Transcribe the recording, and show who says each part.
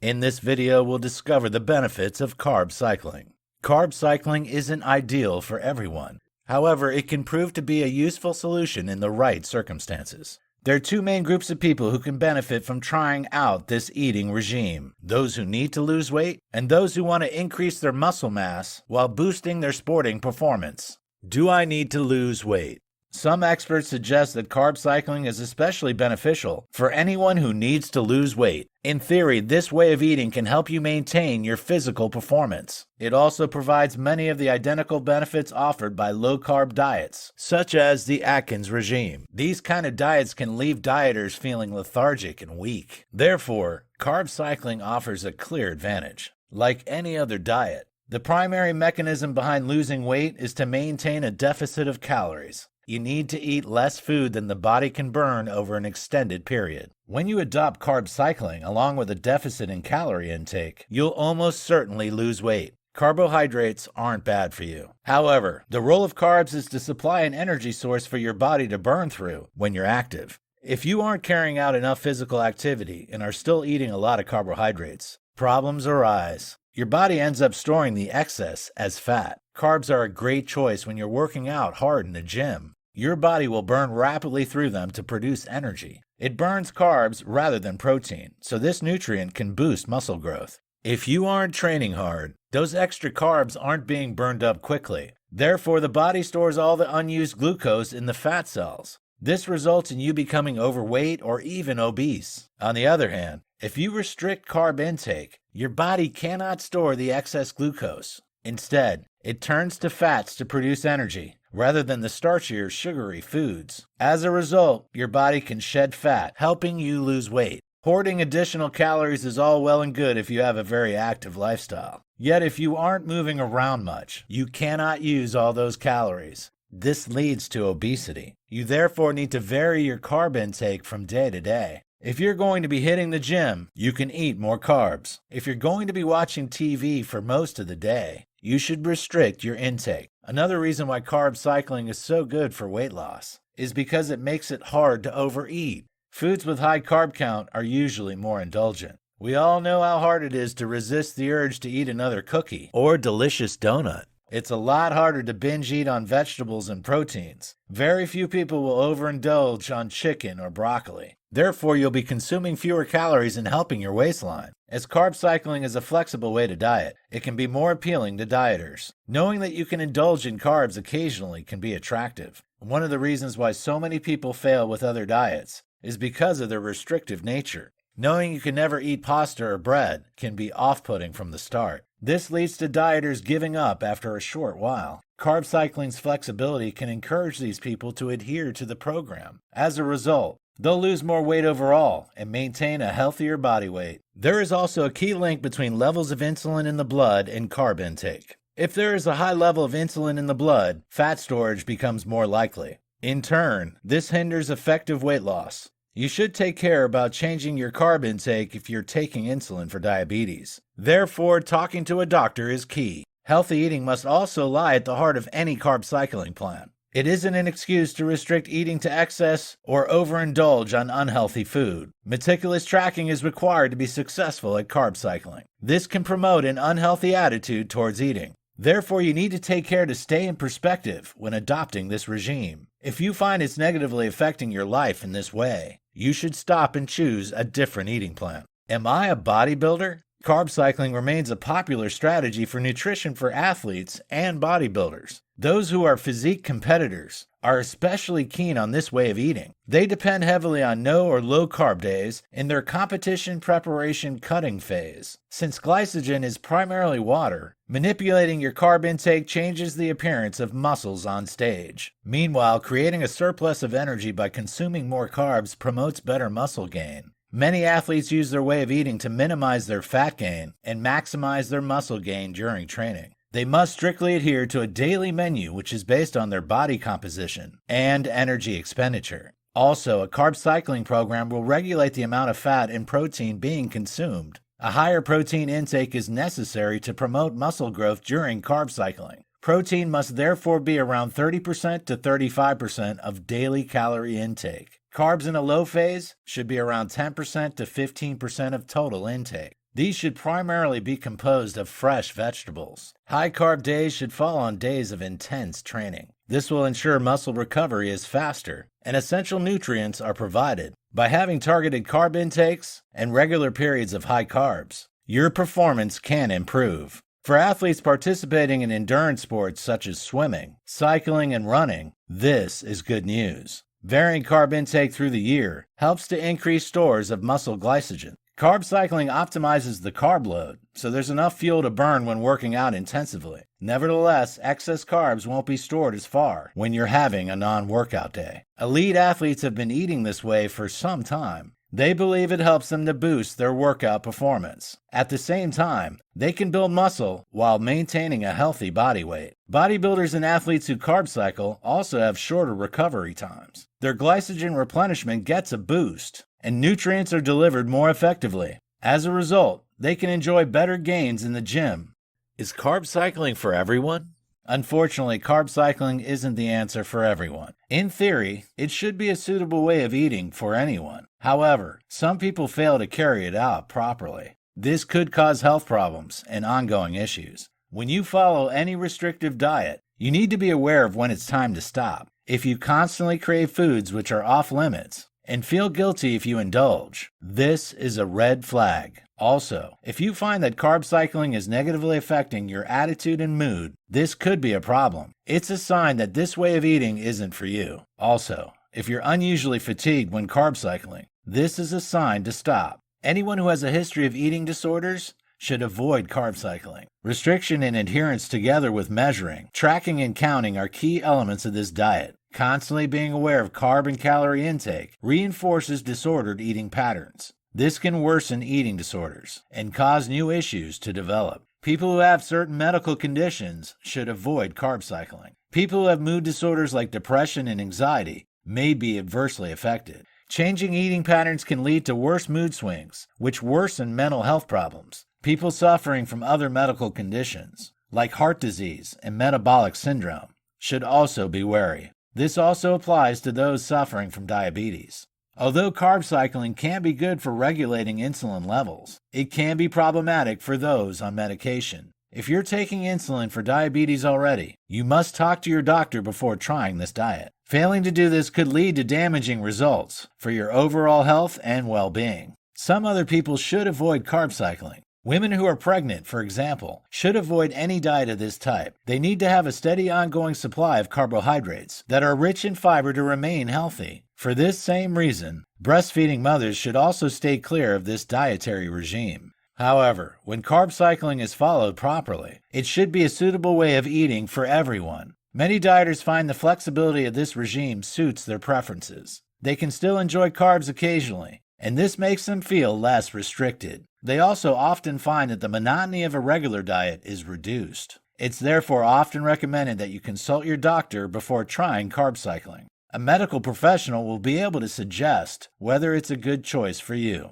Speaker 1: In this video, we'll discover the benefits of carb cycling. Carb cycling isn't ideal for everyone. However, it can prove to be a useful solution in the right circumstances. There are two main groups of people who can benefit from trying out this eating regime: those who need to lose weight and those who want to increase their muscle mass while boosting their sporting performance. Do I need to lose weight? Some experts suggest that carb cycling is especially beneficial for anyone who needs to lose weight. In theory, this way of eating can help you maintain your physical performance. It also provides many of the identical benefits offered by low-carb diets, such as the Atkins regime. These kind of diets can leave dieters feeling lethargic and weak. Therefore, carb cycling offers a clear advantage. Like any other diet, the primary mechanism behind losing weight is to maintain a deficit of calories. You need to eat less food than the body can burn over an extended period. When you adopt carb cycling along with a deficit in calorie intake, you'll almost certainly lose weight. Carbohydrates aren't bad for you. However, the role of carbs is to supply an energy source for your body to burn through when you're active. If you aren't carrying out enough physical activity and are still eating a lot of carbohydrates, problems arise. Your body ends up storing the excess as fat. Carbs are a great choice when you're working out hard in the gym. Your body will burn rapidly through them to produce energy. It burns carbs rather than protein, so this nutrient can boost muscle growth. If you aren't training hard, those extra carbs aren't being burned up quickly. Therefore, the body stores all the unused glucose in the fat cells. This results in you becoming overweight or even obese. On the other hand, if you restrict carb intake, your body cannot store the excess glucose. Instead, it turns to fats to produce energy, rather than the starchier, sugary foods. As a result, your body can shed fat, helping you lose weight. Hoarding additional calories is all well and good if you have a very active lifestyle. Yet if you aren't moving around much, you cannot use all those calories. This leads to obesity. You therefore need to vary your carb intake from day to day. If you're going to be hitting the gym, you can eat more carbs. If you're going to be watching TV for most of the day, you should restrict your intake. Another reason why carb cycling is so good for weight loss is because it makes it hard to overeat. Foods with high carb count are usually more indulgent. We all know how hard it is to resist the urge to eat another cookie or delicious donut. It's a lot harder to binge eat on vegetables and proteins. Very few people will overindulge on chicken or broccoli. Therefore, you'll be consuming fewer calories and helping your waistline. As carb cycling is a flexible way to diet, it can be more appealing to dieters. Knowing that you can indulge in carbs occasionally can be attractive. One of the reasons why so many people fail with other diets is because of their restrictive nature. Knowing you can never eat pasta or bread can be off-putting from the start. This leads to dieters giving up after a short while. Carb cycling's flexibility can encourage these people to adhere to the program. As a result, they'll lose more weight overall and maintain a healthier body weight. There is also a key link between levels of insulin in the blood and carb intake. If there is a high level of insulin in the blood, fat storage becomes more likely. In turn, this hinders effective weight loss. You should take care about changing your carb intake if you're taking insulin for diabetes. Therefore, talking to a doctor is key. Healthy eating must also lie at the heart of any carb cycling plan. It isn't an excuse to restrict eating to excess or overindulge on unhealthy food. Meticulous tracking is required to be successful at carb cycling. This can promote an unhealthy attitude towards eating. Therefore, you need to take care to stay in perspective when adopting this regime. If you find it's negatively affecting your life in this way, you should stop and choose a different eating plan. Am I a bodybuilder? Carb cycling remains a popular strategy for nutrition for athletes and bodybuilders. Those who are physique competitors are especially keen on this way of eating. They depend heavily on no or low carb days in their competition preparation cutting phase. Since glycogen is primarily water, manipulating your carb intake changes the appearance of muscles on stage. Meanwhile, creating a surplus of energy by consuming more carbs promotes better muscle gain. Many athletes use their way of eating to minimize their fat gain and maximize their muscle gain during training. They must strictly adhere to a daily menu which is based on their body composition and energy expenditure. Also, a carb cycling program will regulate the amount of fat and protein being consumed. A higher protein intake is necessary to promote muscle growth during carb cycling. Protein must therefore be around 30% to 35% of daily calorie intake. Carbs in a low phase should be around 10% to 15% of total intake. These should primarily be composed of fresh vegetables. High-carb days should fall on days of intense training. This will ensure muscle recovery is faster, and essential nutrients are provided. By having targeted carb intakes and regular periods of high carbs, your performance can improve. For athletes participating in endurance sports such as swimming, cycling, and running, this is good news. Varying carb intake through the year helps to increase stores of muscle glycogen. Carb cycling optimizes the carb load, so there's enough fuel to burn when working out intensively. Nevertheless, excess carbs won't be stored as far when you're having a non-workout day. Elite athletes have been eating this way for some time. They believe it helps them to boost their workout performance. At the same time, they can build muscle while maintaining a healthy body weight. Bodybuilders and athletes who carb cycle also have shorter recovery times. Their glycogen replenishment gets a boost, and nutrients are delivered more effectively. As a result, they can enjoy better gains in the gym. Is carb cycling for everyone? Unfortunately, carb cycling isn't the answer for everyone. In theory, it should be a suitable way of eating for anyone. However, some people fail to carry it out properly. This could cause health problems and ongoing issues. When you follow any restrictive diet, you need to be aware of when it's time to stop. If you constantly crave foods which are off limits, and feel guilty if you indulge, this is a red flag. Also, if you find that carb cycling is negatively affecting your attitude and mood, this could be a problem. It's a sign that this way of eating isn't for you. Also, if you're unusually fatigued when carb cycling, this is a sign to stop. Anyone who has a history of eating disorders should avoid carb cycling. Restriction and adherence together with measuring, tracking, and counting are key elements of this diet. Constantly being aware of carb and calorie intake reinforces disordered eating patterns. This can worsen eating disorders and cause new issues to develop. People who have certain medical conditions should avoid carb cycling. People who have mood disorders like depression and anxiety may be adversely affected. Changing eating patterns can lead to worse mood swings, which worsen mental health problems. People suffering from other medical conditions, like heart disease and metabolic syndrome, should also be wary. This also applies to those suffering from diabetes. Although carb cycling can be good for regulating insulin levels, it can be problematic for those on medication. If you're taking insulin for diabetes already, you must talk to your doctor before trying this diet. Failing to do this could lead to damaging results for your overall health and well-being. Some other people should avoid carb cycling. Women who are pregnant, for example, should avoid any diet of this type. They need to have a steady ongoing supply of carbohydrates that are rich in fiber to remain healthy. For this same reason, breastfeeding mothers should also stay clear of this dietary regime. However, when carb cycling is followed properly, it should be a suitable way of eating for everyone. Many dieters find the flexibility of this regime suits their preferences. They can still enjoy carbs occasionally, and this makes them feel less restricted. They also often find that the monotony of a regular diet is reduced. It's therefore often recommended that you consult your doctor before trying carb cycling. A medical professional will be able to suggest whether it's a good choice for you.